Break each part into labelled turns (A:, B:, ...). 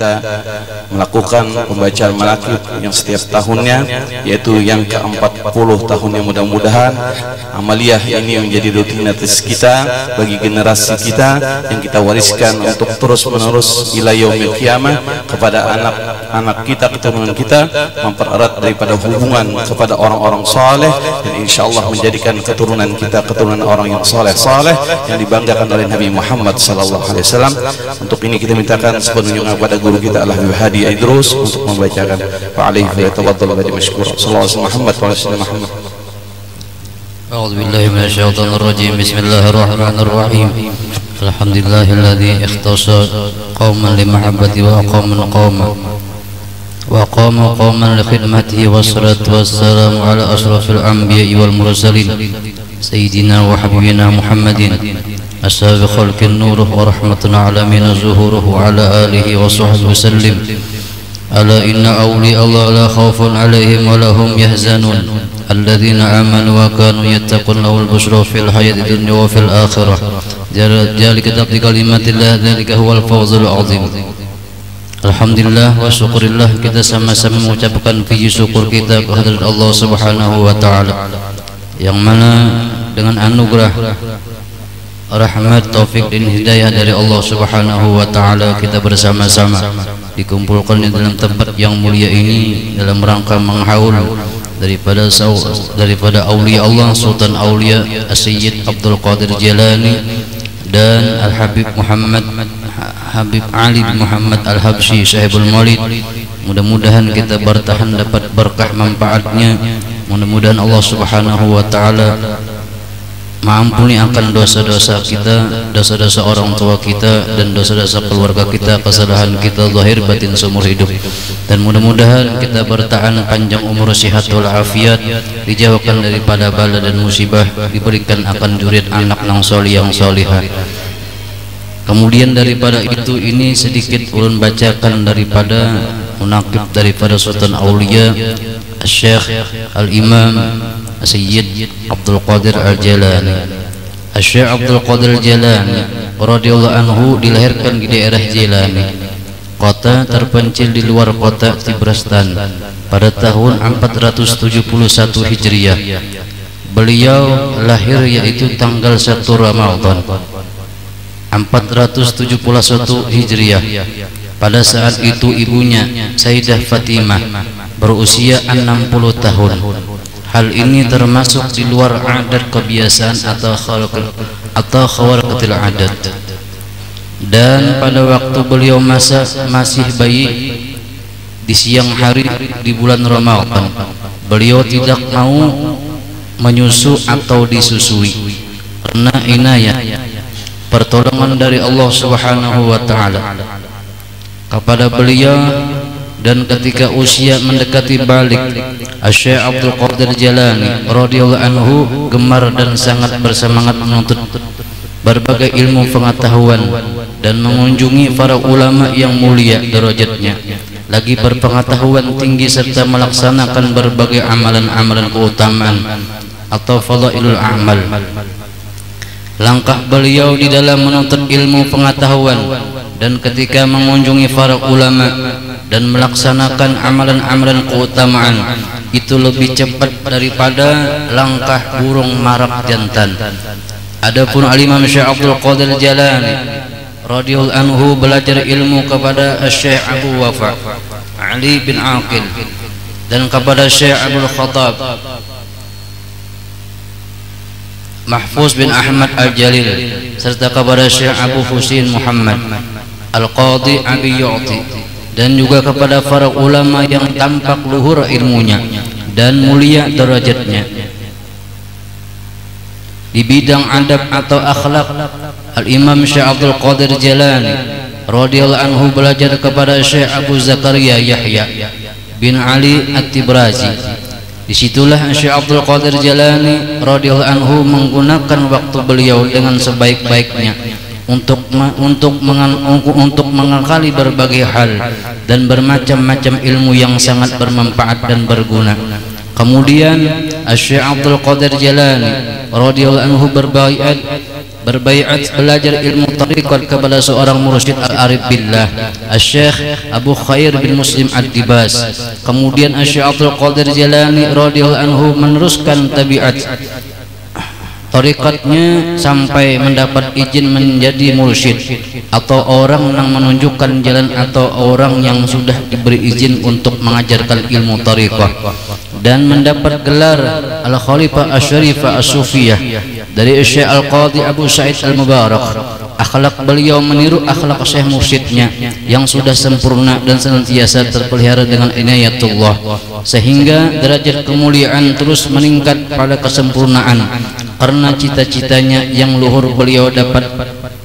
A: kita melakukan pembacaan manaqib yang setiap tahunnya, yaitu yang ke-40 tahunnya. Mudah-mudahan amaliyah ini menjadi rutinitas kita bagi generasi kita yang kita wariskan untuk terus menerus ila yaumil qiyamah kepada anak-anak kita, keturunan kita, mempererat daripada hubungan kepada orang-orang saleh, dan insyaallah menjadikan keturunan kita keturunan orang yang saleh-saleh yang dibanggakan oleh Nabi Muhammad sallallahu alaihi wasallam. Untuk ini kita mintakan sepenuhnya kepada guru kita Al-Habib Hadi Idrus untuk membacakan wa alaihi yatawaddal badi mashkur. Sallallahu alaihi Muhammad wa alaihi Muhammad.
B: A'udzu billahi minasyaitonir rajim. Bismillahirrahmanirrahim. Alhamdulillahilladzi ikhtassa qauman li mahabbati wa aqama qauman li khidmatihi wassalatu wassalamu ala asrafil anbiya'i wal mursalin sayyidina wa habibina Muhammadin ashabi khalqin nuruh wa rahmatun alamina zuhuruhu ala alihi wa sahbihi wasallim. Ala inna awliya Allah la khawfun alaihim wa lahum yahzanun alladzina amanu wa kanu yattaqun lahul bushra fil hayati dunya wa fil akhirah. Jalika taqdi kalimatillah, dzalika huwal fawzul azim. Alhamdulillah wa syukurillah, kita sama-sama mengucapkan puji syukur kita kehadirat Allah Subhanahu wa taala, yang mana dengan anugerah rahmat, taufik dan hidayah dari Allah Subhanahu wa taala kita bersama-sama dikumpulkan di dalam tempat yang mulia ini dalam rangka menghaul daripada aulia Allah, Sultan Aulia As-Sayyid Abdul Qadir Jalani dan Al-Habib Habib Ali bin Muhammad Al-Habsyi Sahibul Maulid. Mudah-mudahan kita bertahan dapat berkah manfaatnya. Mudah-mudahan Allah Subhanahu wa taala mengampuni akan dosa-dosa kita, dosa-dosa orang tua kita, dan dosa-dosa keluarga kita, kesalahan kita zahir batin seumur hidup. Dan mudah-mudahan kita bertahan panjang umur, sehat walafiat, dijauhkan daripada bala dan musibah, diberikan akan jurid anak yang soleh yang solihah. Kemudian daripada itu, ini sedikit ulun bacakan daripada munaqib daripada Sultan Aulia Syekh Al-Imam Sayyid Abdul Qadir Al-Jalani. Syekh Abdul Qadir Al-Jalani radhiyallahu anhu dilahirkan di daerah Jalani, kota terpencil di luar kota Tibrastan, pada tahun 471 Hijriah. Beliau lahir yaitu tanggal 1 Ramadan 471 Hijriah. Pada saat itu ibunya Sayyidah Fatimah berusia 60 tahun. Hal ini termasuk di luar adat kebiasaan atau khawarqatil adat. Dan pada waktu beliau masih bayi di siang hari di bulan Ramadan, beliau tidak mau menyusu atau disusui karena inayah pertolongan dari Allah Subhanahu wa taala kepada beliau. Dan ketika usia mendekati balik, Syekh Abdul Qadir Jalani radhiyallahu anhu gemar dan sangat bersemangat menuntut berbagai ilmu pengetahuan dan mengunjungi para ulama yang mulia derajatnya, lagi berpengetahuan tinggi serta melaksanakan berbagai amalan-amalan keutamaan atau fadailul amal. Langkah beliau di dalam menuntut ilmu pengetahuan dan ketika mengunjungi para ulama dan melaksanakan amalan-amalan keutamaan itu lebih cepat daripada langkah burung marak jantan. Adapun Al-Imam Syekh Abdul Qadir Jalani radhiyallahu anhu belajar ilmu kepada Syekh Abu Wafa Ali bin Aqil dan kepada Syekh Abdul Khattab Mahfuz bin Ahmad Al-Jalil serta kepada Syekh Abu Husin Muhammad Al-Qadi Abi Yu'ti, dan juga kepada para ulama yang tampak luhur ilmunya dan mulia derajatnya di bidang adab atau akhlak. Al-Imam Syekh Abdul Qadir Jalani radhiyallahu anhu belajar kepada Syekh Abu Zakaria Yahya bin Ali At-Tibrazi. Disitulah Syekh Abdul Qadir Jalani radhiyallahu anhu menggunakan waktu beliau dengan sebaik-baiknya untuk mengakali berbagai hal dan bermacam-macam ilmu yang sangat bermanfaat dan berguna. Kemudian Syekh Abdul Qadir Jalani radhiyallahu anhu berbaiat belajar ilmu tariqat kepada seorang mursyid al-arif billah, Syekh Abu Khair bin Muslim ad-Dibas. Kemudian Syekh Abdul Qadir Jilani radhiyallahu anhu meneruskan tabiat tariqatnya sampai mendapat izin menjadi mursyid atau orang yang menunjukkan jalan atau orang yang sudah diberi izin untuk mengajarkan ilmu tariqah, dan mendapat gelar Al-Khalifah Asy-Syarifah As-Sufiyah dari Syekh Al-Qadhi Abu Sa'id Al-Mubarak. Akhlak beliau meniru akhlak Syekh mursyidnya yang sudah sempurna dan senantiasa terpelihara dengan inayatullah, sehingga derajat kemuliaan terus meningkat pada kesempurnaan karena cita-citanya yang luhur. Beliau dapat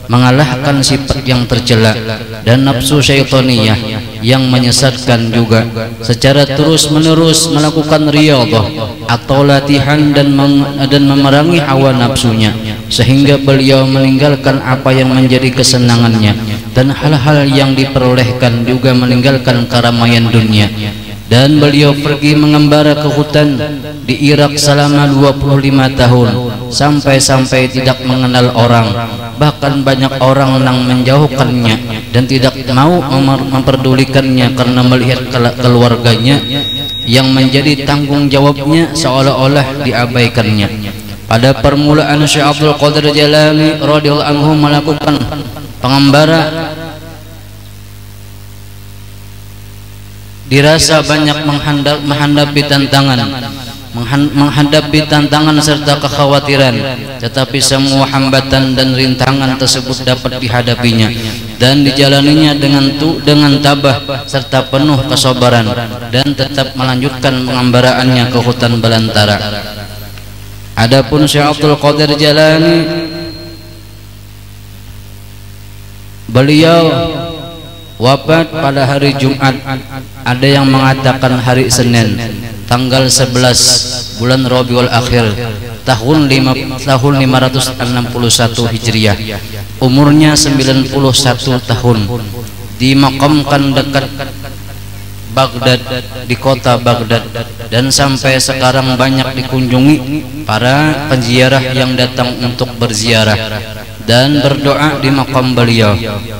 B: mengalahkan sifat yang tercela dan nafsu syaitaniyah yang menyesatkan juga, secara terus menerus melakukan riyadhah atau latihan dan memerangi hawa nafsunya, sehingga beliau meninggalkan apa yang menjadi kesenangannya dan hal-hal yang diperolehkan, juga meninggalkan keramaian dunia. Dan beliau pergi mengembara ke hutan di Irak selama 25 tahun sampai-sampai tidak mengenal orang, bahkan banyak orang yang menjauhkannya dan tidak mau memperdulikannya karena melihat keluarganya yang menjadi tanggung jawabnya seolah-olah diabaikannya. Pada permulaan Syekh Abdul Qadir Jilani radhiyallahu anhu melakukan pengembara, dirasa banyak menghadapi tantangan serta kekhawatiran, tetapi semua hambatan dan rintangan tersebut dapat dihadapinya dan dijalaninya dengan tabah serta penuh kesabaran, dan tetap melanjutkan pengembaraannya ke hutan belantara. Adapun Syekh Abdul Qadir Jilani, beliau wafat pada hari Jumat, ada yang mengatakan hari Senin, tanggal 11 bulan Rabiul Akhir tahun 561 Hijriah. Umurnya 91 tahun. Dimakamkan dekat Baghdad, di kota Baghdad, dan sampai sekarang banyak dikunjungi para penziarah yang datang untuk berziarah dan berdoa di makam beliau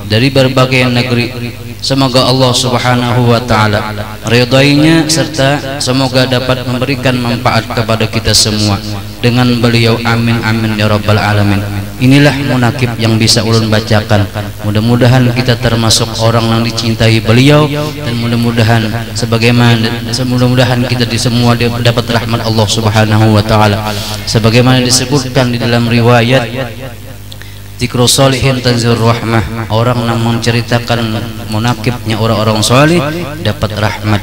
B: dari berbagai negeri. Semoga Allah Subhanahu wa taala ridainya, serta semoga dapat memberikan manfaat kepada kita semua dengan beliau. Amin amin ya rabbal alamin. Inilah munakib yang bisa ulun bacakan. Mudah-mudahan kita termasuk orang yang dicintai beliau, dan mudah-mudahan kita di semua dapat rahmat Allah Subhanahu wa taala, sebagaimana disebutkan di dalam riwayat Zikru Sholihin Tanzilur Rahmah, orang yang menceritakan munakibnya orang-orang salih dapat rahmat.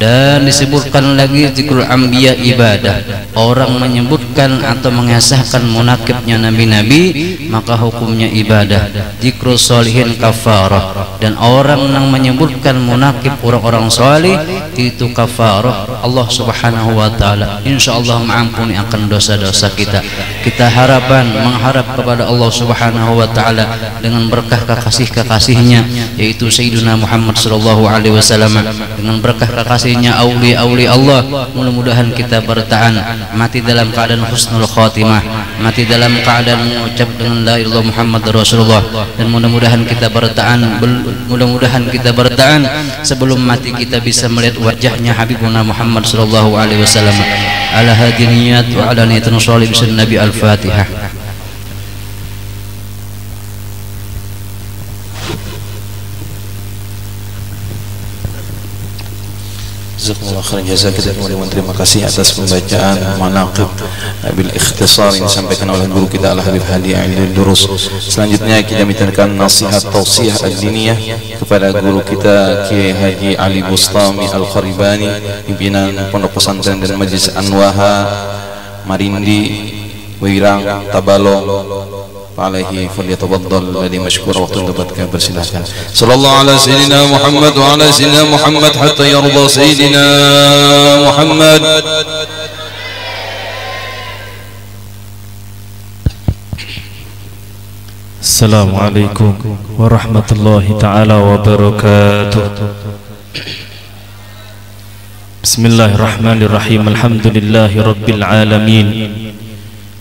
B: Dan disebutkan lagi Zikrul Anbiya ibadah, orang menyebutkan atau mengesahkan munakibnya nabi-nabi maka hukumnya ibadah. Zikru Sholihin kafarah, dan orang yang menyebutkan munakib orang-orang salih itu kafarah. Allah Subhanahu wa taala insyaallah mengampuni akan dosa-dosa kita. Kita mengharap kepada Allah Subhanahu wa taala dengan berkah kekasih-kekasihnya, yaitu Sayyidina Muhammad sallallahu alaihi wasallam, dengan berkah kekasihnya aulia-aulia Allah, mudah-mudahan kita bertahan mati dalam keadaan husnul khatimah, mati dalam keadaan mengucap dengan la ilaha illallah Muhammadur Rasulullah, dan mudah-mudahan kita bertahan sebelum mati kita bisa melihat wajahnya Habibuna Muhammad sallallahu alaihi wasallam. Ala hadiniyat wa ala niyatin shalih bisun Nabi. Al-Fatihah.
A: Jazakumullah khairan jazaa. Kita terima kasih atas pembacaan manaqib bil ikhtisar yang disampaikan oleh guru kita Al Habib Hadi Aidil Durus. Selanjutnya kita mintakan nasihat tausiah ad-diniyah kepada guru kita Kiai Haji Ali Bustami Al-Kharibani, pimpinan Pondok Pesantren dan Majlis Anwaha Marindi Wirang Tabalong. Alaihi falyatafaddal ladhi mashkura. Waktu untuk bersilakan. Sallallahu ala sayyidina Muhammad wa ala sayyidina Muhammad hatta yarda sayyidina Muhammad.
C: Assalamualaikum warahmatullahi taala wabarakatuh. Bismillahirrahmanirrahim. Alhamdulillahi rabbil alamin.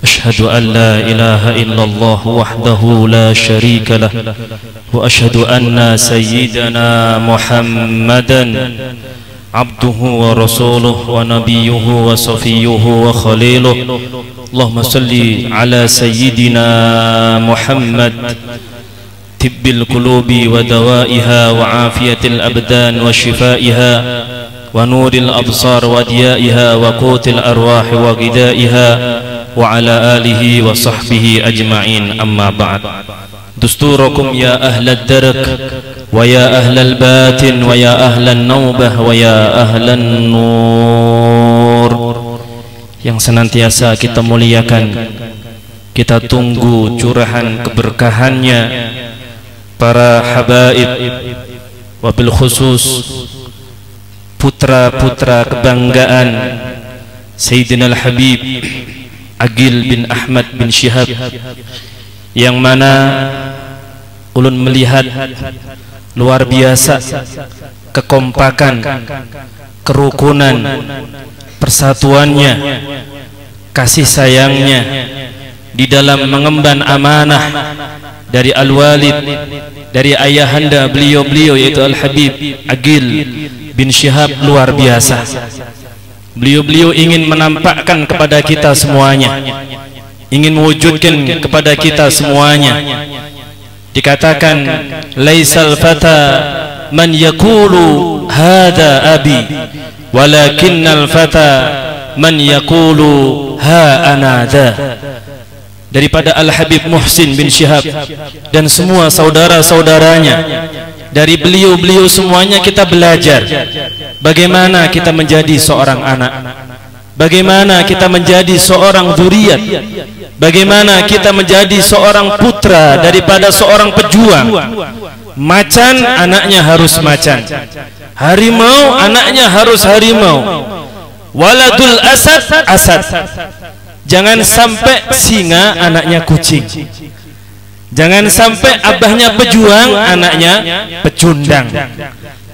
C: أشهد أن لا إله إلا الله وحده لا شريك له وأشهد أن سيدنا محمدا عبده ورسوله ونبيه وصفيه وخليله اللهم صل على سيدنا محمد طب القلوب ودوائها وعافية الأبدان وشفائها ونور الأبصار وضيائها وقوت الأرواح وغذائها وعلى آله وصحبه أجمعين أما بعد دستوركم يا أهل الدرك ويا أهل الباطن ويا أهل النوبة ويا أهل النور yang senantiasa kita muliakan, kita tunggu curahan keberkahannya para habaib, wabil khusus putra-putra kebanggaan Sayyidina Al-Habib Agil bin Ahmad bin Syihab, yang mana ulun melihat luar biasa kekompakan, kerukunan, persatuannya, kasih sayangnya di dalam mengemban amanah dari Al-Walid, dari ayahanda beliau-beliau yaitu Al-Habib Agil bin Syihab. Luar biasa. Beliau-beliau ingin menampakkan kepada kita semuanya, ingin mewujudkan kepada kita semuanya. Dikatakan laisal fata man yaqulu hada abi walakinnal fata man yaqulu ha ana dha. Daripada Al-Habib Muhsin bin Syihab dan semua saudara-saudaranya, dari beliau-beliau semuanya kita belajar bagaimana kita menjadi seorang anak, bagaimana kita menjadi seorang dzurriyyat, bagaimana kita menjadi seorang putra daripada seorang pejuang. Macan anaknya harus macan, harimau anaknya harus harimau, waladul asad asad. Jangan sampai singa anaknya kucing, jangan sampai abahnya pejuang anaknya pecundang.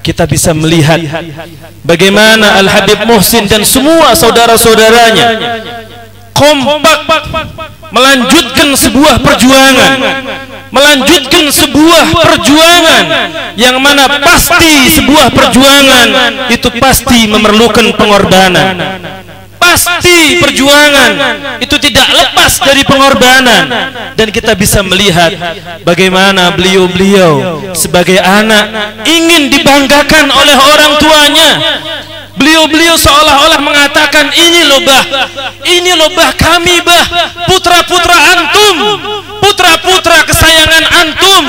C: Kita bisa melihat bagaimana Al-Habib Muhsin dan semua saudara-saudaranya kompak melanjutkan sebuah perjuangan, melanjutkan sebuah perjuangan yang mana pasti sebuah perjuangan itu pasti memerlukan pengorbanan. Pasti perjuangan itu tidak lepas dari pengorbanan. Dan kita bisa melihat bagaimana beliau-beliau sebagai anak ingin dibanggakan oleh orang tuanya. Beliau-beliau seolah-olah mengatakan, ini loh bah kami bah, putra-putra antum, putra-putra kesayangan antum.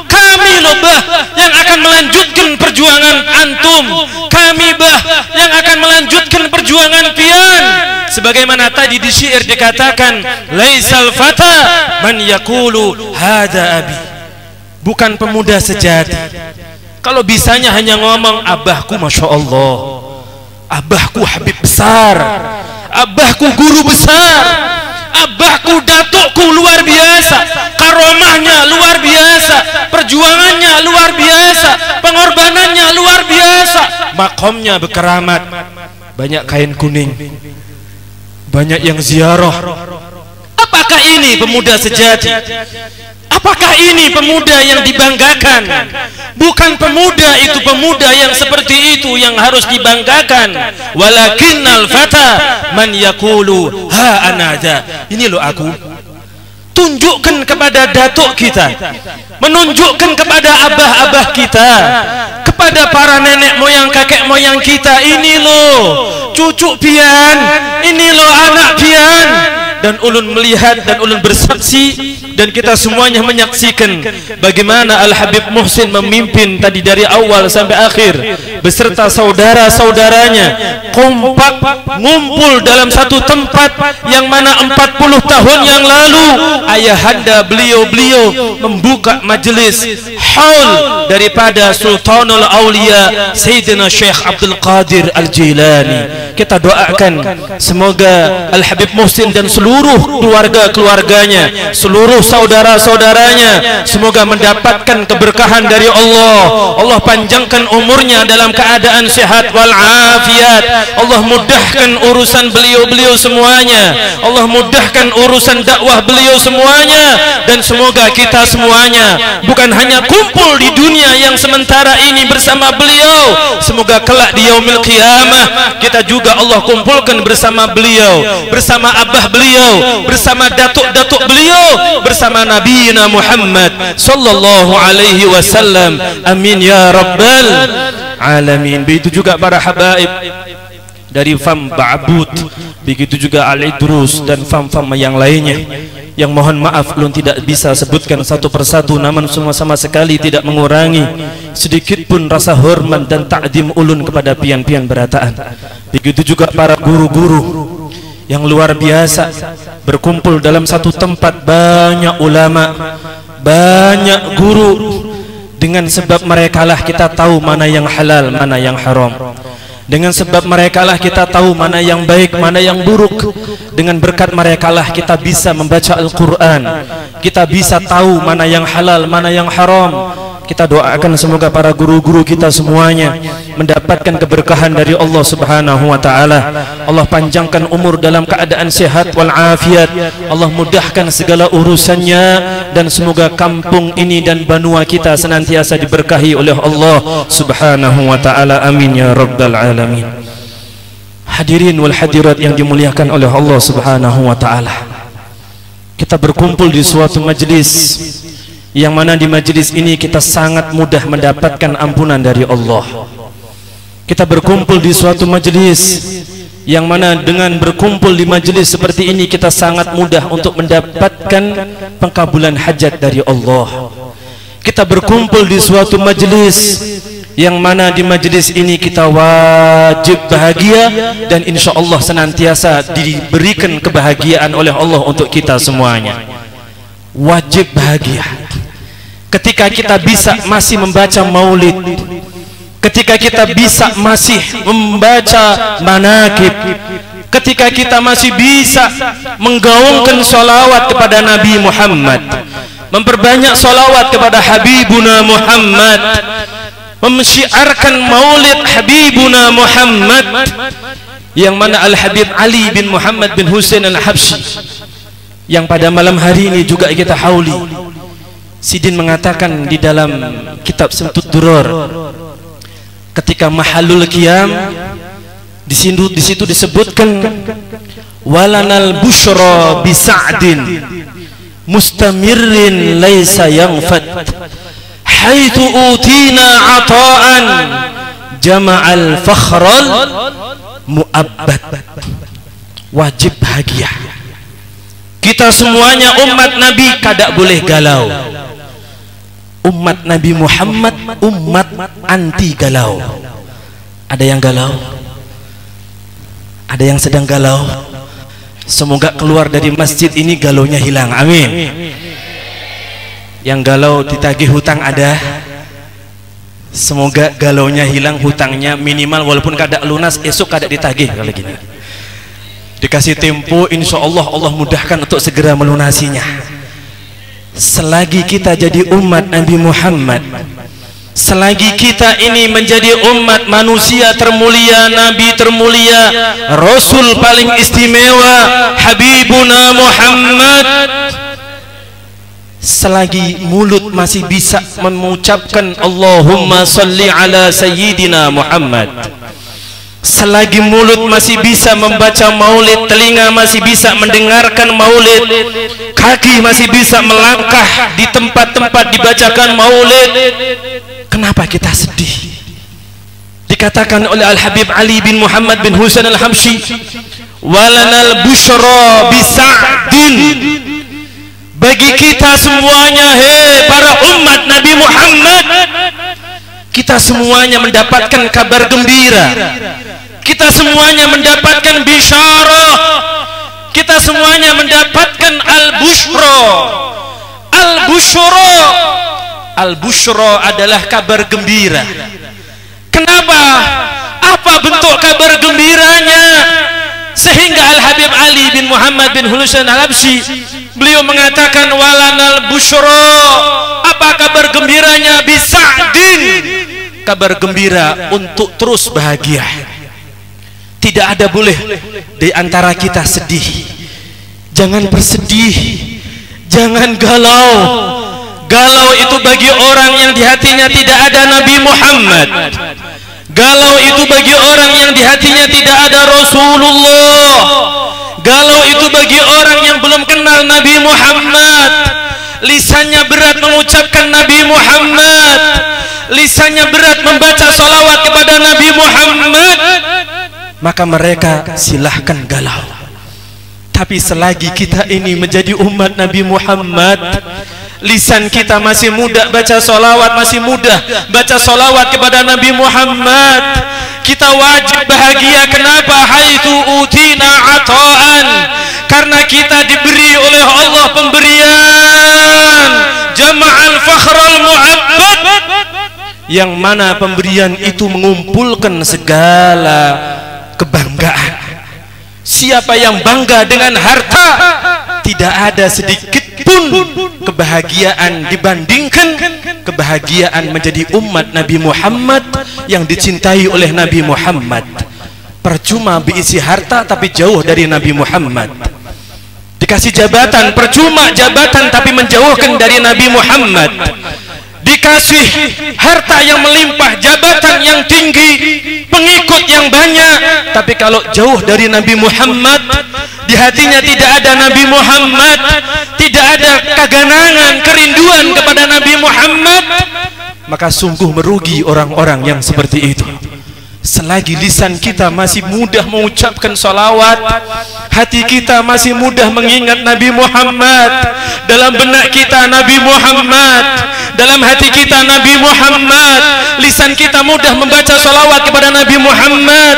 C: Kami loh bah yang akan melanjutkan perjuangan antum, kami bah yang akan melanjutkan perjuangan pian. Sebagaimana tadi di syair dikatakan, laisal fata man yaqulu hada abi. Bukan pemuda sejati kalau bisanya hanya ngomong abahku masya Allah, abahku habib besar, abahku guru besar, abahku datukku luar biasa, karomahnya luar biasa, perjuangannya luar biasa, pengorbanannya luar biasa, makomnya berkeramat, banyak kain kuning, banyak yang ziarah. Apakah ini pemuda sejati? Apakah ini pemuda yang dibanggakan? Bukan pemuda itu, pemuda yang seperti itu yang harus dibanggakan. Walakinnal fata man yaqulu ha anada. Ini loh aku. Tunjukkan kepada datuk kita, menunjukkan kepada abah-abah kita, kepada para nenek moyang kakek moyang kita, ini loh cucu pian, ini loh anak pian. Dan ulun melihat dan ulun bersaksi dan kita semuanya menyaksikan bagaimana Al-Habib Muhsin memimpin tadi dari awal sampai akhir beserta saudara-saudaranya kompak ngumpul dalam satu tempat yang mana 40 tahun yang lalu ayahanda beliau-beliau membuka majelis haul daripada Sultanul Aulia Sayyidina Syekh Abdul Qadir Al-Jilani. Kita doakan semoga Al-Habib Muhsin dan seluruh seluruh keluarga-keluarganya, seluruh saudara-saudaranya. Semoga mendapatkan keberkahan dari Allah. Allah panjangkan umurnya dalam keadaan sehat walafiat. Allah mudahkan urusan beliau-beliau semuanya. Allah mudahkan urusan dakwah beliau semuanya. Dan semoga kita semuanya bukan hanya kumpul di dunia yang sementara ini bersama beliau, semoga kelak di yaumil qiyamah kita juga Allah kumpulkan bersama beliau, bersama abah beliau, bersama datuk-datuk beliau, bersama Nabi Muhammad sallallahu alaihi wasallam. Amin ya rabbal alamin. Begitu juga para habaib dari fam Ba'bud, begitu juga Al-Idrus dan fam-fam yang lainnya yang mohon maaf belum tidak bisa sebutkan satu persatu, namun semua sama sekali tidak mengurangi sedikit pun rasa hormat dan ta'zim ulun kepada pian-pian berataan. Begitu juga para guru-guru yang luar biasa berkumpul dalam satu tempat, banyak ulama, banyak guru. Dengan sebab merekalah kita tahu mana yang halal, mana yang haram. Dengan sebab merekalah kita tahu mana yang baik, mana yang buruk. Dengan berkat merekalah kita bisa membaca Al-Quran, kita bisa tahu mana yang halal, mana yang haram. Kita doakan semoga para guru-guru kita semuanya mendapatkan keberkahan dari Allah Subhanahu wa taala. Allah panjangkan umur dalam keadaan sehat walafiat. Allah mudahkan segala urusannya, dan semoga kampung ini dan banua kita senantiasa diberkahi oleh Allah Subhanahu wa taala. Amin ya rabbal alamin. Hadirin wal hadirat yang dimuliakan oleh Allah Subhanahu wa taala. Kita berkumpul di suatu majlis yang mana di majlis ini kita sangat mudah mendapatkan ampunan dari Allah. Kita berkumpul di suatu majlis yang mana dengan berkumpul di majlis seperti ini kita sangat mudah untuk mendapatkan pengkabulan hajat dari Allah. Kita berkumpul di suatu majlis yang mana di majlis ini kita wajib bahagia, dan insya Allah senantiasa diberikan kebahagiaan oleh Allah untuk kita semuanya. Wajib bahagia ketika kita bisa masih membaca maulid, ketika kita bisa masih membaca manakib, ketika kita masih bisa menggaungkan sholawat kepada Nabi Muhammad, memperbanyak sholawat kepada Habibuna Muhammad, memsyiarkan maulid Habibuna Muhammad, yang mana Al-Habib Ali bin Muhammad bin Husain Al-Habsyi, yang pada malam hari ini juga kita hauli. Sidin mengatakan di dalam kitab Semtut Duror, ketika mahalul qiyam di situ disebutkan walanal busyra bi sa'din mustamirrin laisa yanfad haitsu utina ata'an jama'al fakhral mu'abbad. Wajib bahagia. Kita semuanya umat Nabi kada boleh galau. Umat Nabi Muhammad umat anti galau. Ada yang galau, ada yang sedang galau. Semoga keluar dari masjid ini galaunya hilang, amin. Yang galau ditagih hutang ada, semoga galaunya hilang, hutangnya minimal walaupun kada lunas esok kada ditagih. Kalau gini dikasih tempo, insya Allah Allah mudahkan untuk segera melunasinya. Selagi kita jadi umat Nabi Muhammad, selagi kita ini menjadi umat manusia termulia, Nabi termulia, Rasul paling istimewa, Habibuna Muhammad, selagi mulut masih bisa mengucapkan Allahumma salli ala Sayyidina Muhammad, selagi mulut masih bisa membaca maulid, telinga masih bisa mendengarkan maulid, kaki masih bisa melangkah di tempat-tempat dibacakan maulid, kenapa kita sedih? Dikatakan oleh Al-Habib Ali bin Muhammad bin Husain Al-Habsyi, walanal busyra bisa'din. Bagi kita semuanya, hei para umat Nabi Muhammad, kita semuanya mendapatkan kabar gembira, kita semuanya mendapatkan bisyarah, kita semuanya mendapatkan al-busyra. Al-busyra, al-busyra adalah kabar gembira. Kenapa? Apa bentuk kabar gembiranya sehingga Al-Habib Ali bin Muhammad bin Husain Al-Habsyi, beliau mengatakan walanal busyra, apa kabar gembiranya bisa'din, kabar gembira untuk terus bahagia. Tidak ada boleh di antara kita sedih. Jangan bersedih, jangan galau. Galau itu bagi orang yang di hatinya tidak ada Nabi Muhammad. Galau itu bagi orang yang di hatinya tidak ada Rasulullah. Galau itu bagi orang yang belum kenal Nabi Muhammad. Lisannya berat mengucapkan Nabi Muhammad, lisannya berat membaca salawat kepada Nabi Muhammad, maka mereka silahkan galau. Tapi selagi kita ini menjadi umat Nabi Muhammad, lisan kita masih mudah baca salawat, masih mudah baca salawat kepada Nabi Muhammad, kita wajib bahagia. Kenapa? Haitsu utina ata'an, karena kita diberi oleh Allah pemberian jama'al fakhral mu'abbad, yang mana pemberian itu mengumpulkan segala kebanggaan. Siapa yang bangga dengan harta, tidak ada sedikit pun kebahagiaan dibandingkan kebahagiaan menjadi umat Nabi Muhammad yang dicintai oleh Nabi Muhammad. Percuma berisi harta tapi jauh dari Nabi Muhammad. Dikasih jabatan, percuma jabatan tapi menjauhkan dari Nabi Muhammad. Dikasih harta yang melimpah, jabatan yang tinggi, pengikut yang banyak, tapi kalau jauh dari Nabi Muhammad, di hatinya tidak ada Nabi Muhammad, tidak ada keganangan, kerinduan kepada Nabi Muhammad, maka sungguh merugi orang-orang yang seperti itu. Selagi lisan kita masih mudah mengucapkan salawat, hati kita masih mudah mengingat Nabi Muhammad, dalam benak kita Nabi Muhammad, dalam hati kita Nabi Muhammad, lisan kita mudah membaca salawat kepada Nabi Muhammad,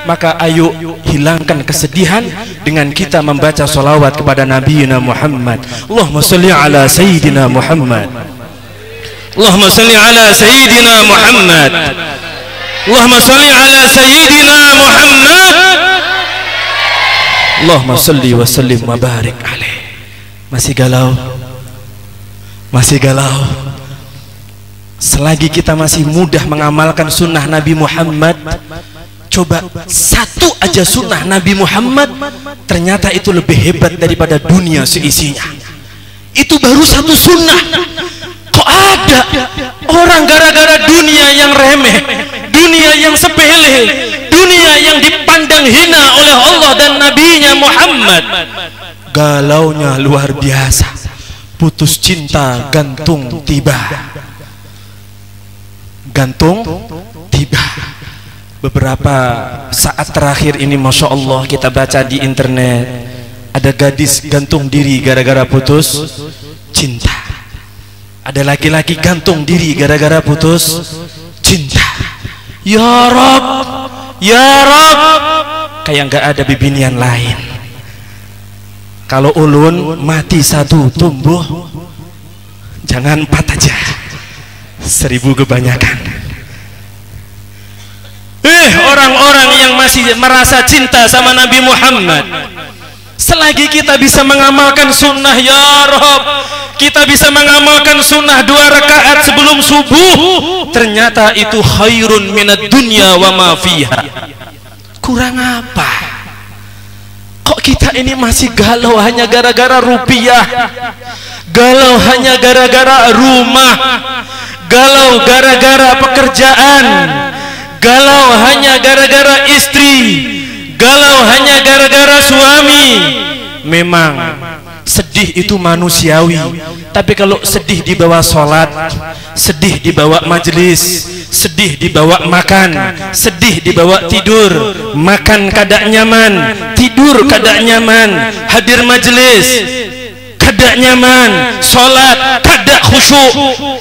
C: maka ayo hilangkan kesedihan dengan kita membaca salawat kepada Nabi Muhammad. Allahumma salli ala Sayyidina Muhammad, Allahumma salli ala Sayyidina Muhammad, Allahumma salli ala Sayyidina Muhammad, Allahumma salli wa sallim wa barik alaih. Masih galau? Masih galau? Selagi kita masih mudah mengamalkan sunnah Nabi Muhammad, coba satu aja sunnah Nabi Muhammad, ternyata itu lebih hebat daripada dunia seisinya. Itu baru satu sunnah. Kok ada orang gara-gara dunia yang remeh, dunia yang sepele, dunia yang dipandang hina oleh Allah dan Nabi-Nya Muhammad, galaunya luar biasa. Putus cinta gantung tiba, gantung tiba. Beberapa saat terakhir ini Masya Allah kita baca di internet, ada gadis gantung diri gara-gara putus cinta, ada laki-laki gantung diri gara-gara putus cinta. Ya Rob, ya Rob, kayak nggak ada bibinian lain. Kalau ulun mati satu tumbuh, jangan 4 aja, 1000 kebanyakan. Orang-orang yang masih merasa cinta sama Nabi Muhammad, selagi kita bisa mengamalkan sunnah, ya Rob, kita bisa mengamalkan sunnah 2 rakaat sebelum subuh, ternyata itu khairun minad dunya wa ma fiha. Kurang apa? Kok kita ini masih galau hanya gara-gara rupiah, galau hanya gara-gara rumah, galau gara-gara pekerjaan, galau hanya gara-gara istri, galau hanya gara-gara suami. Memang sedih itu manusiawi, tapi kalau sedih dibawa sholat, sedih dibawa majelis, sedih dibawa makan, sedih dibawa tidur, makan kada nyaman, tidur kada nyaman, hadir majelis kada nyaman, sholat kada khusyuk.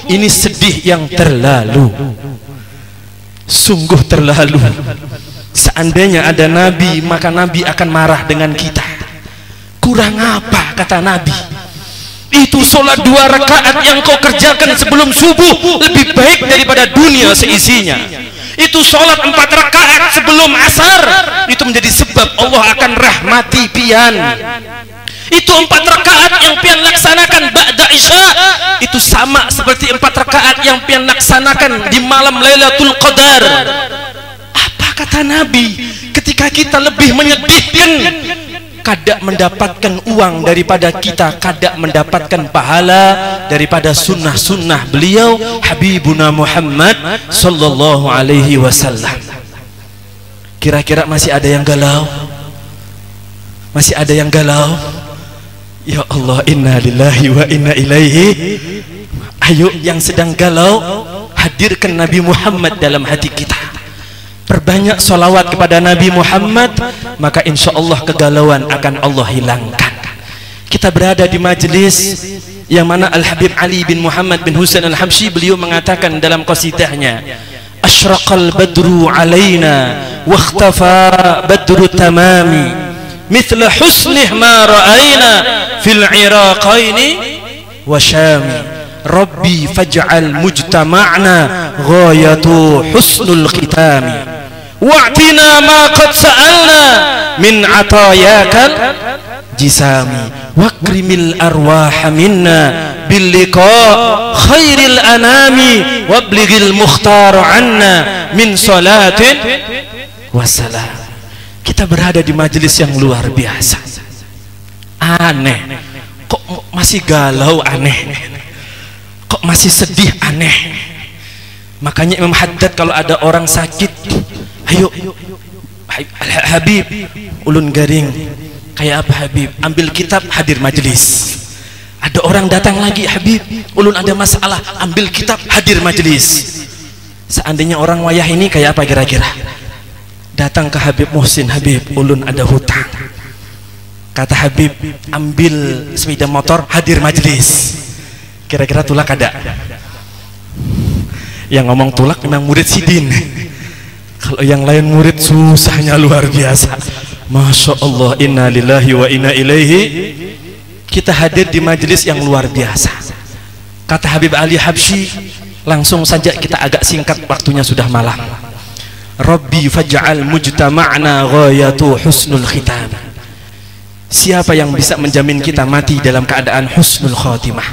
C: Ini sedih yang terlalu, sungguh terlalu. Seandainya ada Nabi, maka Nabi akan marah dengan kita. Kurang apa kata Nabi? Itu sholat 2 rakaat yang kau kerjakan sebelum subuh lebih baik daripada dunia seisinya. Itu sholat 4 rakaat sebelum asar, itu menjadi sebab Allah akan rahmati pian. Itu 4 rakaat yang pian laksanakan ba'da isya itu sama seperti 4 rakaat yang pian laksanakan di malam Lailatul Qadar. Apa kata Nabi? Ketika kita lebih menyedihkan, kada mendapatkan uang daripada kita kada mendapatkan pahala daripada sunnah-sunnah beliau Habibuna Muhammad sallallahu alaihi wasallam. Kira-kira masih ada yang galau? Masih ada yang galau? Ya Allah, inna lillahi wa inna ilaihi. Ayo yang sedang galau, hadirkan Nabi Muhammad dalam hati kita. Perbanyak salawat kepada Nabi Muhammad, maka insya Allah kegalauan akan Allah hilangkan. Kita berada di majlis yang mana Al-Habib Ali bin Muhammad bin Husain Al-Habsyi, beliau mengatakan dalam qasidahnya, asyraqal badru alaina wakhtafa badru tamami mithla husnih ma ra'ayna fil iraqaini wa syami rabbi faj'al mujtama'na ghayatu husnul khitami wa'tina ma qad sa'alna min atayakal jisami wakrimil arwaha minna bil liqa khairil anami wablighil mukhtar anna min salatin wassalam. Kita berada di majelis yang luar biasa. Aneh, kok masih galau? Aneh, kok masih sedih? Aneh. Makanya Imam Haddad kalau ada orang sakit, ayo Habib, ulun garing. Kayak apa Habib? Ambil kitab, hadir majelis. Ada orang datang lagi, Habib, ulun ada masalah, ambil kitab, hadir majelis. Seandainya orang wayah ini kayak apa kira-kira? Datang ke Habib Muhsin, Habib, ulun ada hutang. Kata Habib, ambil sepeda motor, hadir majelis. Kira-kira tulak ada? Yang ngomong tulak memang murid Sidin. Kalau yang lain murid susahnya luar biasa. Masya Allah, inna lillahi wa inna ilaihi. Kita hadir di majelis yang luar biasa. Kata Habib Ali Habsyi, langsung saja kita agak singkat, waktunya sudah malam. Rabbi faj'al mujtama'na ghayatu husnul khitam. Siapa yang bisa menjamin kita mati dalam keadaan husnul khatimah?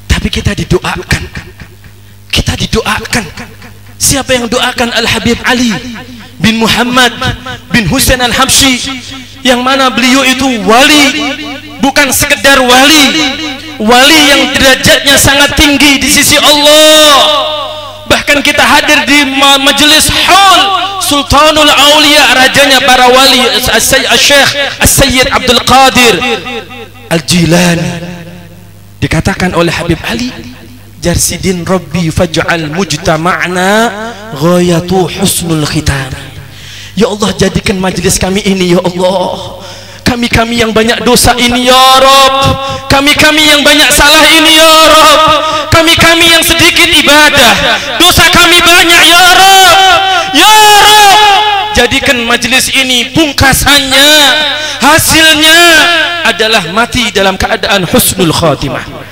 C: Tapi kita didoakan. Kita didoakan. Siapa yang doakan? Al-Habib Ali bin Muhammad bin Husain Al-Habsyi, yang mana beliau itu wali, bukan sekedar wali, wali yang derajatnya sangat tinggi di sisi Allah. Bahkan kita hadir di majelis haul Sultanul Aulia, rajanya para wali, Syekh As-Sayyid Abdul Qadir Al-Jilani. Dikatakan oleh Habib Ali, Jarsidin Rabbi faj'al mujtama'na ghayatu husnul khitam. Ya Allah, jadikan majelis kami ini ya Allah, kami-kami yang banyak dosa ini ya Rabb, kami-kami yang banyak salah ini ya Rabb, kami-kami yang sedikit ibadah, dosa kami banyak ya Rabb, ya Rabb. Jadikan majelis ini pungkasannya, hasilnya adalah mati dalam keadaan husnul khatimah.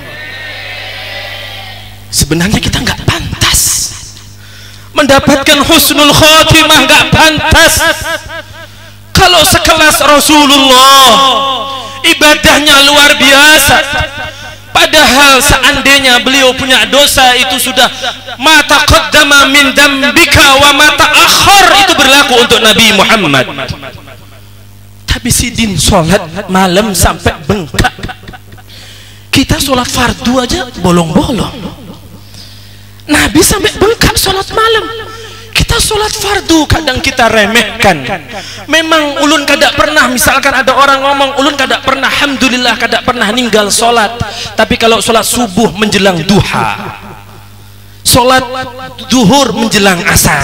C: Sebenarnya kita nggak pantas mendapatkan husnul khatimah, nggak pantas. Kalau sekelas Rasulullah, ibadahnya luar biasa, padahal seandainya beliau punya dosa itu sudah ma taqaddama min dambika wa ma ta'akhkhar, itu berlaku untuk Nabi Muhammad. Tapi Sidin sholat malam sampai bengkak. Kita sholat fardu aja bolong-bolong, Nabi sampai bengkak sholat malam. Kita sholat fardu kadang kita remehkan. Memang ulun kada pernah, misalkan ada orang ngomong ulun kada pernah, alhamdulillah kada pernah ninggal sholat. Tapi kalau sholat subuh menjelang duha, sholat duhur menjelang asar,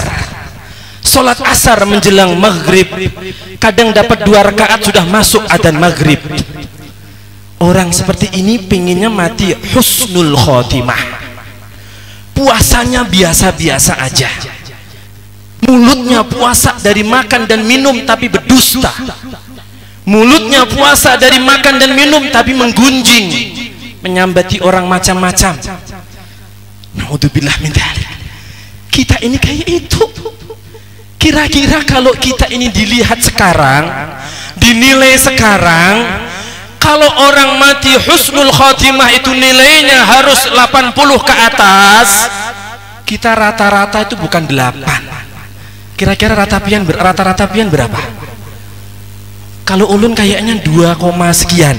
C: sholat asar menjelang maghrib, kadang dapat 2 rakaat sudah masuk adzan maghrib. Orang seperti ini pinginnya mati husnul khotimah. Puasanya biasa-biasa aja, mulutnya puasa dari makan dan minum tapi berdusta, mulutnya puasa dari makan dan minum tapi menggunjing, menyambati orang macam-macam. Naudzubillah min dzalik. Kita ini kayak itu. Kira-kira kalau kita ini dilihat sekarang, dinilai sekarang, kalau orang mati husnul khotimah itu nilainya harus 80 ke atas, kita rata-rata itu bukan 8. Kira-kira rata-rata pian berapa? Kalau ulun kayaknya 2, sekian.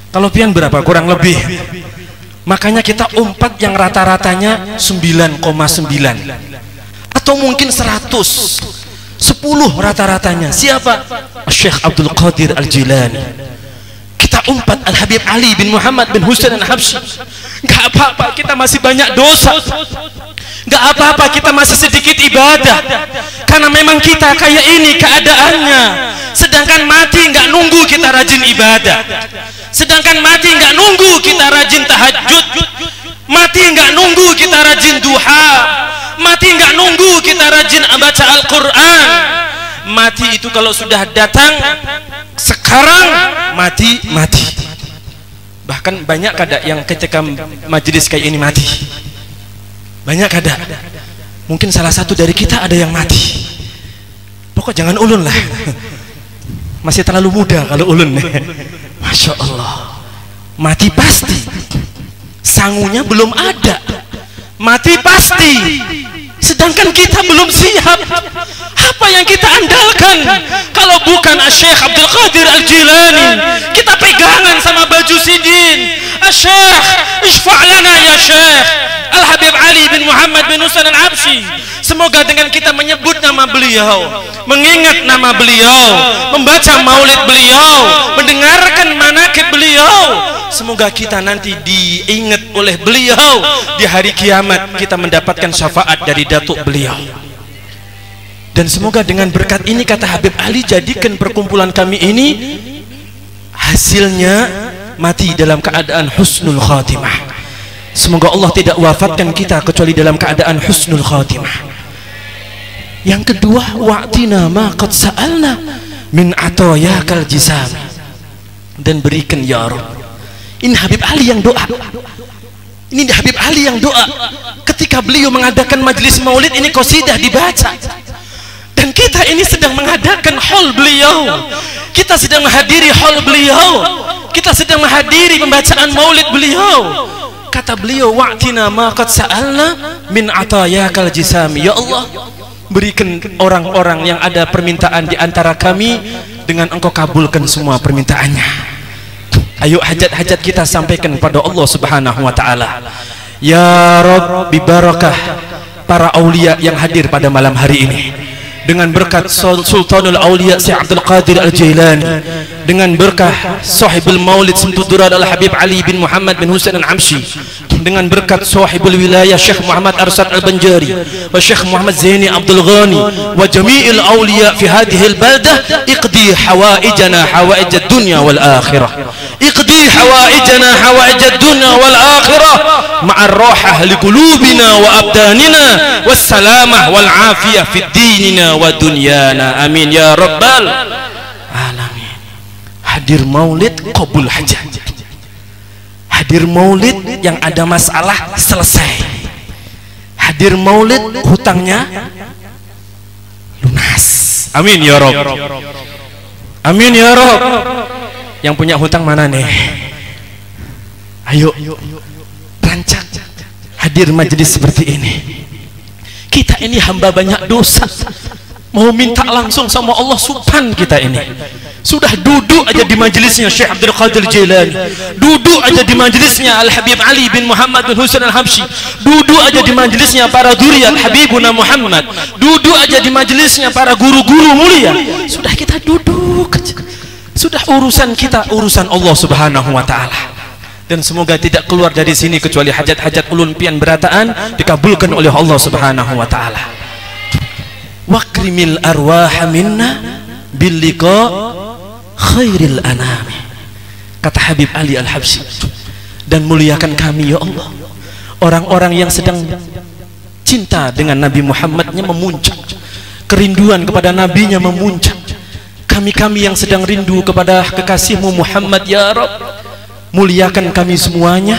C: Kalau pian berapa? Kurang lebih. Makanya kita umpat yang rata-ratanya 9,9 atau mungkin 110 rata-ratanya. Siapa? Syekh Abdul Qadir Al-Jilani. Kita umpat Al-Habib Ali bin Muhammad bin Husain Al-Habsyi. Gak apa-apa, kita masih banyak dosa. Gak apa-apa, kita masih sedikit ibadah. Karena memang kita kayak ini keadaannya. Sedangkan mati gak nunggu kita rajin ibadah. Sedangkan mati gak nunggu kita rajin tahajud. Mati gak nunggu kita rajin duha. Mati gak nunggu kita rajin baca Al-Quran. Mati itu kalau sudah datang sekarang, mati. Bahkan banyak kada yang ketika majelis kayak ini mati. Banyak kada. Mungkin salah satu dari kita ada yang mati. Pokok jangan ulun lah. Masih terlalu muda kalau ulun nih. Masya Allah. Mati pasti. Sangunya belum ada. Mati pasti. Sedangkan kita belum siap. Apa yang kita andalkan kalau bukan Syekh Abdul Qadir Al-Jilani? Kita pegangan sama baju sidin. Syekh, isfa'lana ya Syekh Al-Habib Ali bin Muhammad bin Husain Al-Habsyi. Semoga dengan kita menyebut nama beliau, mengingat nama beliau, membaca maulid beliau, mendengarkan manaqib beliau, semoga kita nanti diingat oleh beliau di hari kiamat, kita mendapatkan syafaat dari datuk beliau. Dan semoga dengan berkat ini, kata Habib Ali, jadikan perkumpulan kami ini hasilnya mati dalam keadaan husnul khatimah. Semoga Allah tidak wafatkan kita kecuali dalam keadaan husnul khatimah. Yang kedua, wa'tina ma qad sa'alna min atayakal jisam, dan berikan ya Rabb. Ini Habib Ali yang doa. Ini Habib Ali yang doa ketika beliau mengadakan majelis maulid ini, qasidah dibaca. Dan kita ini sedang mengadakan haul beliau. Kita sedang menghadiri haul beliau. Kita sedang menghadiri pembacaan maulid beliau. Kata beliau, wa'tina ma qad sa'alna min atayakal jisami. Ya Allah, berikan orang-orang yang ada permintaan di antara kami, dengan Engkau kabulkan semua permintaannya. Ayo hajat-hajat kita sampaikan pada Allah Subhanahu wa taala. Ya Rabb, bibarakah para aulia yang hadir pada malam hari ini, dengan berkat Sultanul Aulia Syekh Abdul Qadir Al-Jilani, dengan berkah sahibul maulid Samsuddurar Al-Habib Ali bin Muhammad bin Husain Al-Habsyi, dengan berkat sahibul wilayah Syekh Muhammad Arsad Al-Banjari wa Syekh Muhammad Zaini Abdul Ghani wa jami'il awliya fi hadhihi al-baldah, iqdi hawaijana hawaij ad-dunya wal akhirah, iqdi hawaijana hawaij ad-dunya wal akhirah ma'ar rahah li qulubina wa abdanina was salamah wal afiyah fi dinina wa dunyana, amin ya rabbal alamin. Hadir maulid qabul hajat. Hadir maulid yang ada masalah selesai. Hadir maulid hutangnya lunas. Amin ya Rabb. Amin ya Rabb. Yang punya hutang mana nih? Ayo rancang hadir majelis seperti ini. Kita ini hamba banyak dosa, mau minta langsung sama Allah subhan. Kita ini sudah duduk aja di majelisnya Syekh Abdul Qadir Jilani, duduk aja di majelisnya Al-Habib Ali bin Muhammad bin Husain Al-Habsyi, duduk aja di majelisnya para dzurriyyat Habibuna Muhammad, duduk aja di majelisnya para guru-guru mulia. Sudah kita duduk aja. Sudah urusan kita urusan Allah Subhanahu wa taala. Dan semoga tidak keluar dari sini kecuali hajat-hajat ulun pian berataan dikabulkan oleh Allah Subhanahu wa taala. Waqrimil arwah minna bil liqa khairil anami, kata Habib Ali Al-Habsyi. Dan muliakan kami ya Allah, orang-orang yang sedang cinta dengan Nabi Muhammadnya memuncak, kerinduan kepada nabinya memuncak. Kami-kami yang sedang rindu kepada kekasihmu Muhammad ya Rabb, muliakan kami semuanya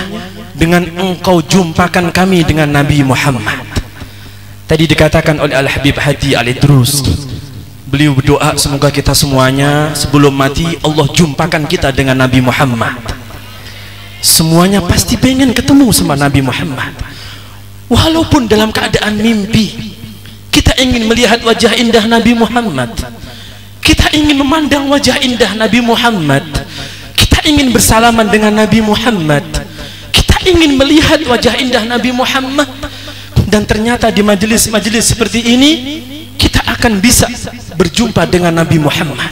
C: dengan Engkau jumpakan kami dengan Nabi Muhammad. Tadi dikatakan oleh Al-Habib Hadi Al-Idrus, beliau berdoa semoga kita semuanya sebelum mati Allah jumpakan kita dengan Nabi Muhammad. Semuanya pasti pengen ketemu sama Nabi Muhammad, walaupun dalam keadaan mimpi. Kita ingin melihat wajah indah Nabi Muhammad, kita ingin memandang wajah indah Nabi Muhammad, kita ingin bersalaman dengan Nabi Muhammad, kita ingin melihat wajah indah Nabi Muhammad. Dan ternyata di majelis-majelis seperti ini kita akan bisa berjumpa dengan Nabi Muhammad.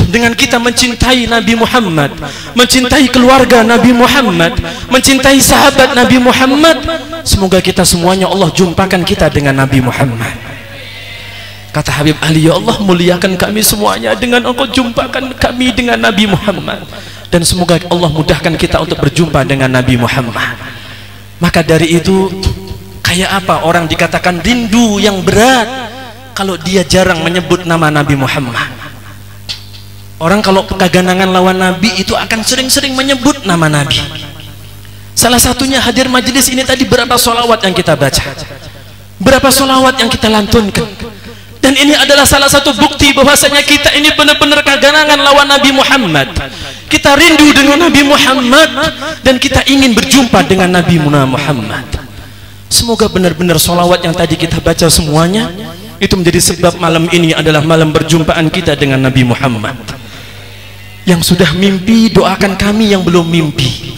C: Dengan kita mencintai Nabi Muhammad, mencintai keluarga Nabi Muhammad, mencintai sahabat Nabi Muhammad, semoga kita semuanya Allah jumpakan kita dengan Nabi Muhammad. Kata Habib Ali, ya Allah muliakan kami semuanya dengan Engkau jumpakan kami dengan Nabi Muhammad. Dan semoga Allah mudahkan kita untuk berjumpa dengan Nabi Muhammad. Maka dari itu, kayak apa orang dikatakan rindu yang berat kalau dia jarang menyebut nama Nabi Muhammad. Orang kalau keganangan lawan Nabi itu akan sering-sering menyebut nama Nabi. Salah satunya hadir majelis ini tadi, berapa solawat yang kita baca, berapa solawat yang kita lantunkan. Dan ini adalah salah satu bukti bahwasanya kita ini benar-benar keganangan lawan Nabi Muhammad. Kita rindu dengan Nabi Muhammad dan kita ingin berjumpa dengan Nabi Muhammad. Semoga benar-benar solawat yang tadi kita baca semuanya itu menjadi sebab malam ini adalah malam berjumpaan kita dengan Nabi Muhammad. Yang sudah mimpi, doakan kami yang belum mimpi.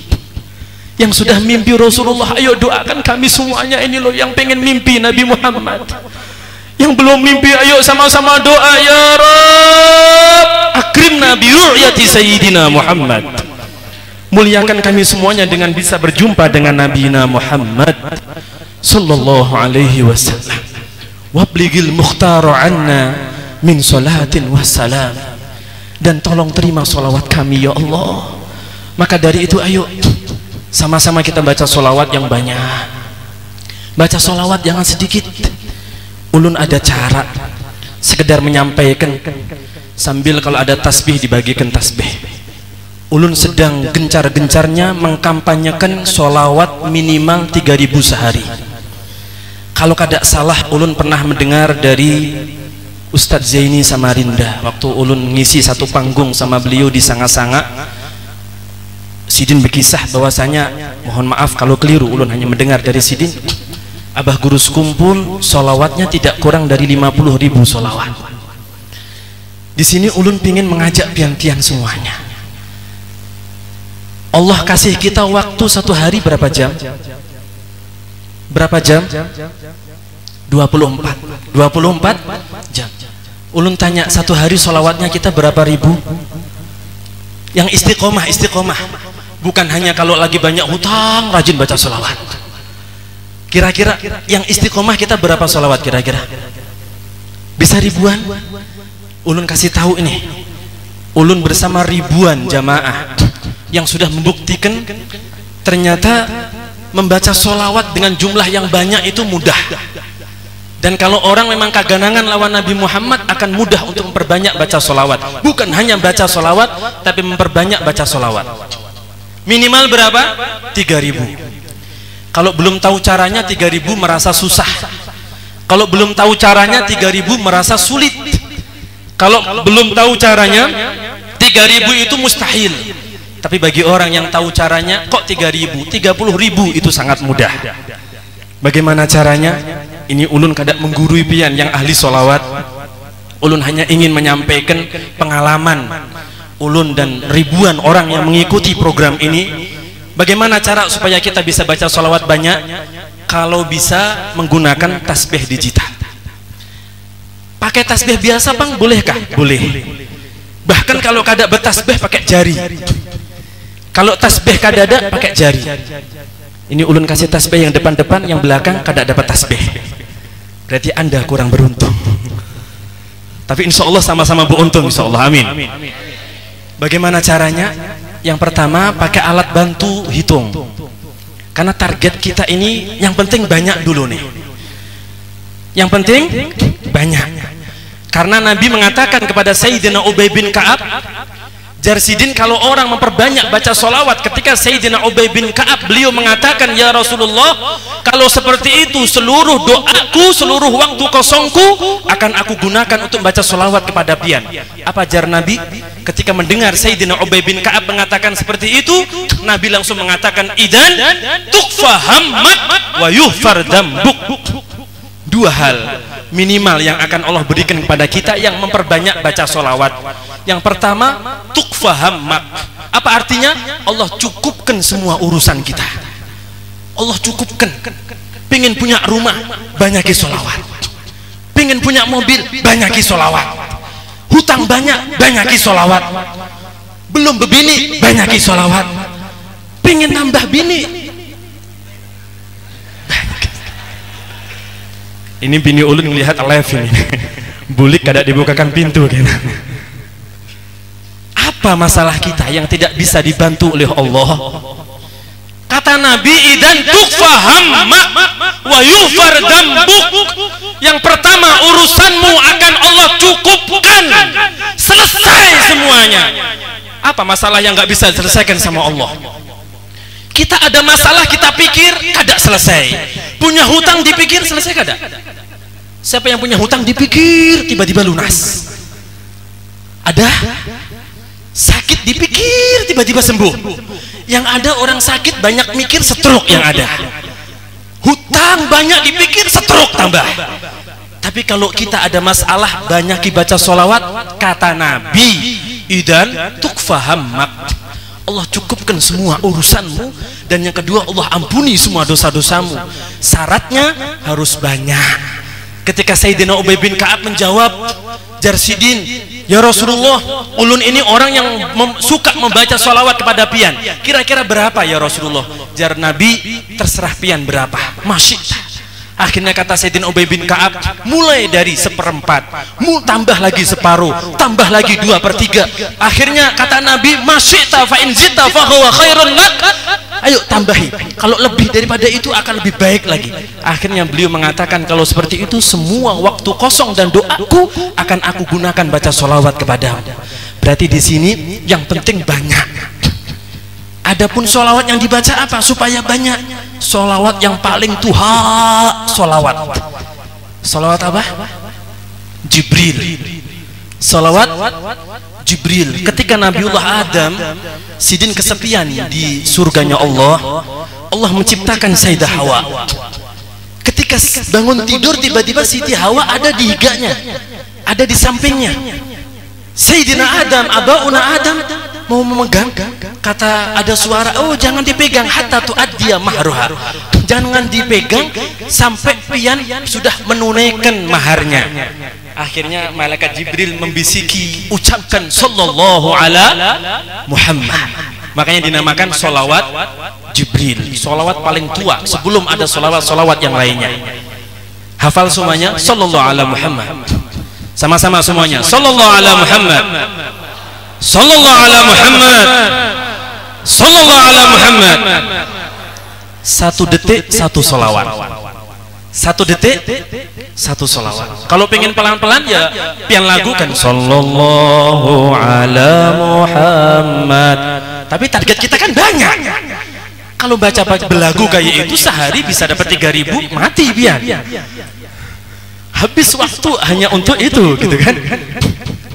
C: Yang sudah mimpi Rasulullah, ayo doakan kami semuanya ini loh yang pengen mimpi Nabi Muhammad. Yang belum mimpi, ayo sama-sama doa, ya Rabb akrimna bi ru'yati Sayyidina Muhammad. Muliakan kami semuanya dengan bisa berjumpa dengan Nabi Muhammad sallallahu alaihi wasallam. Wabligil mukhtaru anna min salatin wassalam. Dan tolong terima solawat kami ya Allah. Maka dari itu ayo sama-sama kita baca solawat yang banyak, baca solawat jangan sedikit. Ulun ada cara sekedar menyampaikan sambil kalau ada tasbih dibagikan tasbih. Ulun sedang gencar-gencarnya mengkampanyekan solawat minimal 3000 sehari. Kalau kada salah ulun pernah mendengar dari Ustadz Zaini Samarinda waktu ulun ngisi satu panggung sama beliau di Sanga-Sanga. Sidin berkisah bahwasanya, mohon maaf kalau keliru, ulun hanya mendengar dari Sidin, Abah Guru sekumpul solawatnya tidak kurang dari 50.000 solawat. Di sini ulun pingin mengajak pian-pian semuanya. Allah kasih kita waktu satu hari berapa jam? Berapa jam? 24 jam. Ulun tanya, satu hari solawatnya kita berapa ribu? Yang istiqomah, bukan hanya kalau lagi banyak hutang rajin baca solawat. Kira-kira yang istiqomah kita berapa solawat kira-kira? Bisa ribuan? Ulun kasih tahu ini, ulun bersama ribuan jamaah yang sudah membuktikan ternyata membaca solawat dengan jumlah yang banyak itu mudah. Dan kalau orang memang kaganangan lawan Nabi Muhammad akan mudah untuk memperbanyak baca solawat. Bukan hanya baca solawat, tapi memperbanyak baca solawat. Minimal berapa? 3000. Kalau belum tahu caranya 3000 merasa susah. Kalau belum tahu caranya 3000 merasa sulit. Kalau belum tahu caranya 3000 itu mustahil. Tapi bagi orang yang tahu caranya, kok 3000? 30.000 itu sangat mudah. Bagaimana caranya? Ini ulun kada menggurui pian yang ahli solawat. Ulun hanya ingin menyampaikan pengalaman ulun dan ribuan orang yang mengikuti program ini. Bagaimana cara supaya kita bisa baca solawat banyak? Kalau bisa menggunakan tasbih digital. Pakai tasbih biasa bang, bolehkah? Boleh. Bahkan kalau kada bertasbih pakai jari. Kalau tasbih kada ada pakai jari. Ini ulun kasih tasbih yang depan-depan, yang belakang kada dapat tasbih. Berarti anda kurang beruntung. Tapi insya Allah sama-sama beruntung, insya Allah, amin. Bagaimana caranya? Yang pertama pakai alat bantu hitung. Karena target kita ini yang penting banyak dulu nih. Yang penting banyak. Karena Nabi mengatakan kepada Sayyidina Ubay bin Ka'ab, Jarsidin, kalau orang memperbanyak baca solawat ketika Sayyidina Ubay bin Ka'ab, beliau mengatakan, ya Rasulullah, kalau seperti itu seluruh doaku, seluruh waktu kosongku akan aku gunakan untuk baca solawat kepada pian. Apa jar Nabi? Ketika mendengar Sayyidina Ubay bin Ka'ab mengatakan seperti itu, Nabi langsung mengatakan, idan tukfa hammak wa yuhfar dambuk. Dua hal minimal yang akan Allah berikan kepada kita yang memperbanyak baca solawat. Yang pertama, tukfa hammak. Apa artinya? Allah cukupkan semua urusan kita. Allah cukupkan. Pengen punya rumah, banyaki solawat. Pengen punya mobil, banyaki solawat. Hutang banyak, banyaki solawat. Belum berbini, banyaki solawat. Pengen nambah bini, ini bini ulun melihat live ini. Bulik kada dibukakan pintu gitu. Apa masalah kita yang tidak bisa dibantu oleh Allah? Kata Nabi, idan tukfa hammak wa yufar dambuk. Yang pertama, urusanmu akan Allah cukupkan, selesai semuanya. Apa masalah yang nggak bisa diselesaikan sama Allah? Kita ada masalah, kita pikir kada selesai. Punya hutang dipikir selesai kada? Siapa yang punya hutang dipikir tiba-tiba lunas? Ada? Sakit dipikir tiba-tiba sembuh. Yang ada orang sakit banyak mikir, stroke yang ada. Hutang banyak dipikir, stroke tambah. Tapi kalau kita ada masalah, banyak dibaca sholawat. Kata Nabi, idan tukfa hammak, Allah cukupkan semua urusanmu. Dan yang kedua, Allah ampuni semua dosa-dosamu. Syaratnya harus banyak. Ketika Sayyidina Ubay bin Ka'ab menjawab, Jarsidin, ya Rasulullah, ulun ini orang yang suka membaca sholawat kepada pian. Kira-kira berapa ya Rasulullah? Jar Nabi, terserah pian berapa, masyik. Akhirnya kata Sayyidina Ubay bin Ka'ab, mulai dari 1/4, tambah lagi separuh, tambah lagi 2/3. Akhirnya kata Nabi, masyikta fa in zita fa huwa khairun lak. Ayo tambahi, kalau lebih daripada itu akan lebih baik lagi. Akhirnya beliau mengatakan, kalau seperti itu semua waktu kosong dan doaku akan aku gunakan baca sholawat kepadamu. Berarti di sini yang penting banyak. Adapun sholawat yang dibaca apa? Supaya banyak. Sholawat yang paling tuha, sholawat. Sholawat apa? Jibril. Sholawat Jibril. Ketika Nabiullah Adam sidin kesepian di surganya Allah, Allah menciptakan Sayyidah Hawa. Ketika bangun tidur, tiba-tiba Siti Hawa ada di higanya, ada di sampingnya. Sayyidina Adam, abauna Adam mau memegang, kata ada suara, oh jangan dipegang hatta tu'addiya mahruha, jangan dipegang sampai pian sudah menunaikan maharnya. Akhirnya malaikat Jibril membisiki, ucapkan sallallahu ala Muhammad. Makanya dinamakan sholawat Jibril, sholawat paling tua sebelum ada sholawat-sholawat yang lainnya. Hafal semuanya, sallallahu ala Muhammad. Sama-sama semuanya, sallallahu ala Muhammad, sallallahu ala Muhammad, sallallahu ala Muhammad. 1 detik 1 sholawat, 1 detik 1 sholawat. Kalau pengen pelan-pelan ya pian lagukan sallallahu ala Muhammad. Tapi target kita kan banyak. Kalau baca belagu kayak itu sehari bisa dapat 3.000, mati pian. Habis waktu hanya untuk itu, gitu kan?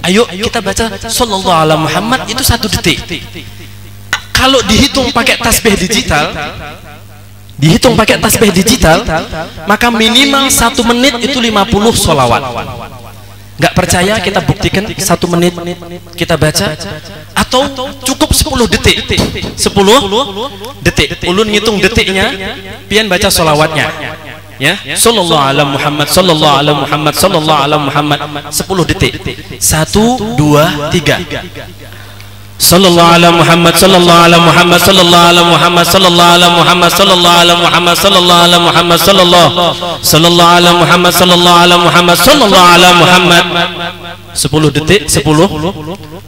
C: Ayo kita baca sallallahu ala Muhammad itu 1 detik. Kalau dihitung pakai tasbih digital, maka minimal 1 menit itu 50 sholawat. Nggak percaya kita buktikan 1 menit kita baca, atau cukup 10 detik. 10 detik. Ulun ngitung detiknya, pian baca sholawatnya. Ya, sallallahu ala Muhammad, sallallahu ala Muhammad, sallallahu ala Muhammad, 10 detik. 1, 2, 3. Sallallahu ala Muhammad, sallallahu ala Muhammad, sallallahu ala Muhammad, sallallahu ala Muhammad, sallallahu ala Muhammad, sallallahu ala Muhammad, sallallahu ala Muhammad, sallallahu ala Muhammad, sallallahu ala Muhammad. 10 detik, 10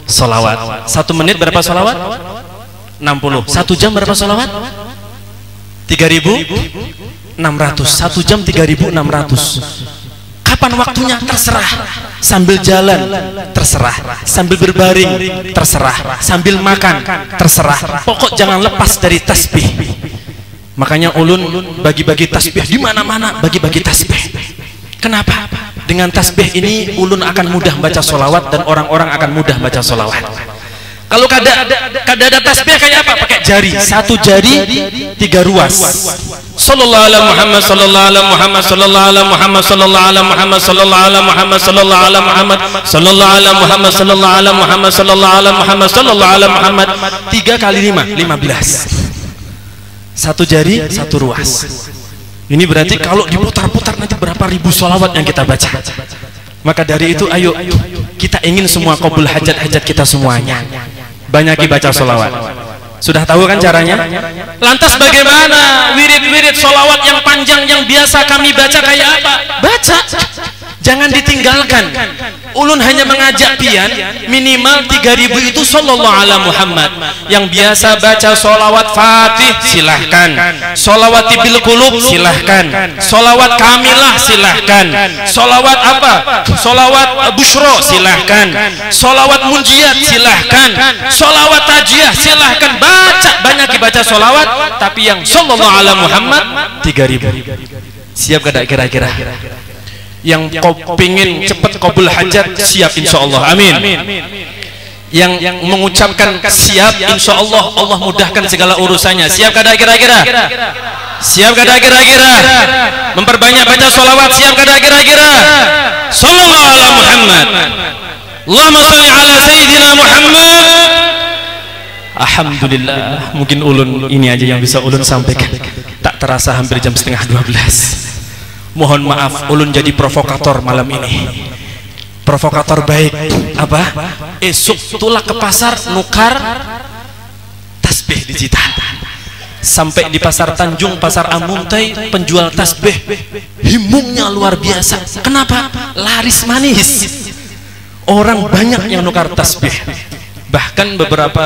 C: sholawat. 1 menit berapa sholawat? 60. 1 jam berapa sholawat? 3.600. 1 jam 3.600. Kapan waktunya? Terserah. Sambil jalan terserah, sambil berbaring terserah, sambil makan terserah. Pokok jangan lepas dari tasbih. Makanya ulun bagi-bagi tasbih di mana-mana, bagi-bagi tasbih. Kenapa? Dengan tasbih ini ulun akan mudah baca solawat dan orang-orang akan mudah baca solawat. Kalau kada tasbih kayak apa? Pakai jari, satu jari 3 ruas. Sallallahu alaihi Muhammad, sallallahu alaihi Muhammad, sallallahu alaihi Muhammad, sallallahu alaihi Muhammad, sallallahu alaihi Muhammad, sallallahu alaihi Muhammad, sallallahu alaihi Muhammad, sallallahu alaihi Muhammad, sallallahu alaihi Muhammad, sallallahu alaihi Muhammad. 3 kali 5, 15. Satu jari, 1 ruas. Ini berarti kalau diputar-putar nanti berapa ribu sholawat yang kita baca. Maka dari itu ayo kita ingin semua qabul hajat-hajat kita semuanya. Banyaki baca sholawat. Sudah tahu kan caranya? Lantas bagaimana wirid-wirid sholawat yang panjang yang biasa kami baca kayak apa? Baca. Jangan ditinggalkan. Ulun hanya mengajak pian minimal 3000 itu sallallahu ala Muhammad. Yang biasa baca sholawat Fatih silahkan, sholawat bil qulub silahkan, sholawat kamilah silahkan, sholawat apa? Sholawat busyro silahkan, sholawat munjiat silahkan, sholawat tajiyah silahkan. Baca, banyak dibaca sholawat, tapi yang sallallahu ala Muhammad 3000. Siap kada kira-kira? Yang kau pingin cepat qabul hajat siap insyaallah, amin. Yang mengucapkan siap insyaallah Allah mudahkan segala urusannya. Siap kada kira-kira? Siap kada kira-kira? Memperbanyak baca sholawat siap kada kira-kira? Sallallahu ala Muhammad, Allahumma sholli ala sayyidina Muhammad. Alhamdulillah, mungkin ulun ini aja yang bisa ulun sampaikan. Tak terasa hampir jam 11:30. Mohon maaf ulun jadi provokator malam ini. Provokator baik. Apa? Esok tulah ke pasar nukar tasbih digital. Sampai di pasar Tanjung, pasar Amuntai, penjual tasbih himungnya luar biasa. Kenapa? Laris manis. Orang banyak yang nukar tasbih. Bahkan beberapa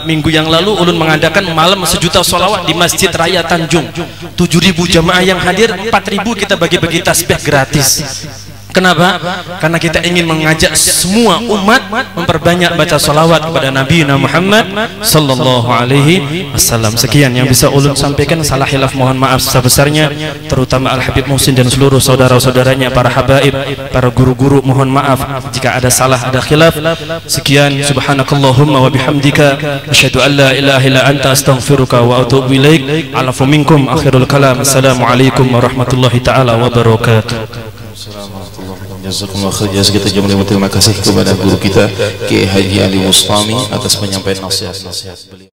C: minggu yang lalu ulun mengadakan malam 1 juta sholawat di Masjid Raya Tanjung. 7.000 jamaah yang hadir, 4.000 kita bagi-bagi tasbih gratis. Kenapa? Karena kita ingin mengajak semua umat memperbanyak baca sholawat kepada Nabi Muhammad sallallahu alaihi wasallam. Sekian yang bisa ulun sampaikan. Salah hilaf mohon maaf sebesarnya, terutama Al Habib Muhsin dan seluruh saudara-saudaranya, para habaib, para guru-guru, mohon maaf jika ada salah, ada khilaf. Sekian, subhanakallahumma wa bihamdika asyhadu an la ilaha illa anta astaghfiruka wa atubu ilaik. Alafu minkum akhirul kalam. Assalamualaikum warahmatullahi taala wabarakatuh.
A: Jazakumullah khair. Kita jumlah terima kasih kepada guru kita Kiai Haji Ali Mustami atas penyampaian nasihat-nasihat beliau.